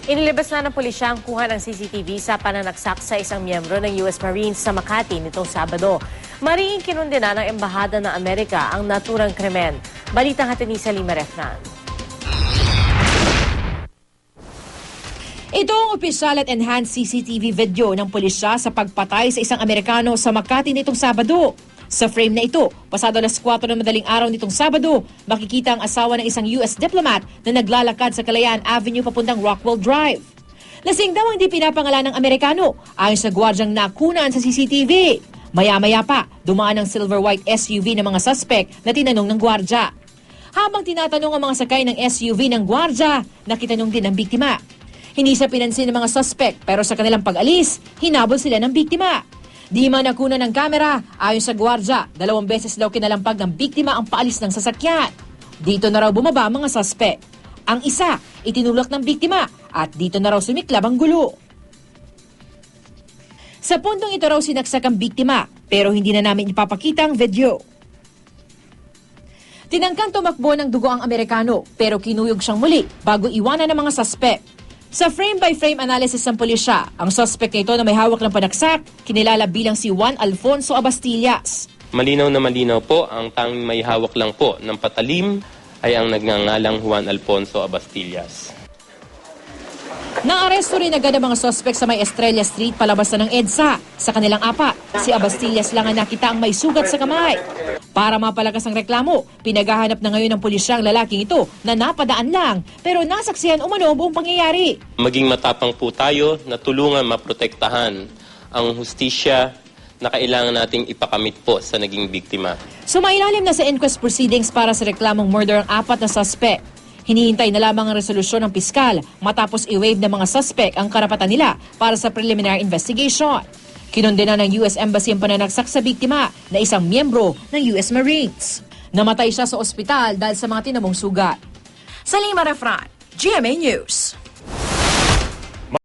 Inilabas na ng pulisya ang kuha ng CCTV sa pananaksak sa isang miyembro ng US Marines sa Makati nitong Sabado. Mariing kinundena ng Embahada ng Amerika ang naturang krimen. Balitang hatid ni Salima Refnan. Ito ang opisyal at enhanced CCTV video ng pulisya sa pagpatay sa isang Amerikano sa Makati nitong Sabado. Sa frame na ito, pasado alas 4 ng madaling araw nitong Sabado, makikita ang asawa ng isang US diplomat na naglalakad sa Kalayaan Avenue papuntang Rockwell Drive. Lasing daw ang hindi pinapangalan ng Amerikano ayon sa gwardyang nakunan sa CCTV. Maya-maya pa, dumaan ang silver-white SUV ng mga suspect na tinanong ng gwardya. Habang tinatanong ang mga sakay ng SUV ng gwardya, nakitanong din ang biktima. Hindi sa pinansin ng mga suspect pero sa kanilang pag-alis, hinabol sila ng biktima. Di man nakunan ng kamera, ayon sa gwardya, 2 beses daw kinalampag ng biktima ang paalis ng sasakyan. Dito na raw bumaba mga suspect. Ang isa, itinulak ng biktima at dito na raw sumiklab ang gulo. Sa puntong ito raw sinaksak ang biktima pero hindi na namin ipapakita ang video. Tinangkang tumakbo ng dugo ang Amerikano pero kinuyog siyang muli bago iwanan ng mga suspect. Sa frame-by-frame analysis ng pulisya, ang suspect na ito na may hawak ng panaksak, kinilala bilang si Juan Alfonso Abastillas. Malinaw na malinaw po, ang tanging may hawak lang po ng patalim ay ang nagngangalang Juan Alfonso Abastillas. Naaresto rin agad ang mga suspect sa may Estrella Street palabas na ng EDSA. Sa kanilang 4, si Abastillas lang ang nakita ang may sugat sa kamay. Para mapalakas ang reklamo, pinaghahanap na ngayon ng pulisya ang lalaking ito na napadaan lang pero nasaksihan umano buong pangyayari. Maging matapang po tayo na tulungan maprotektahan ang hustisya na kailangan nating ipakamit po sa naging biktima. Sumailalim na sa inquest proceedings para sa reklamong murder ang 4 na suspect. Hinihintay na lamang ang resolusyon ng piskal matapos i-waive ng mga suspect ang karapatan nila para sa preliminary investigation. Kinondena ng US Embassy ang pananaksak sa biktima na isang miyembro ng US Marines. Namatay siya sa ospital dahil sa mga tinamong sugat. Salima Refran, GMA News.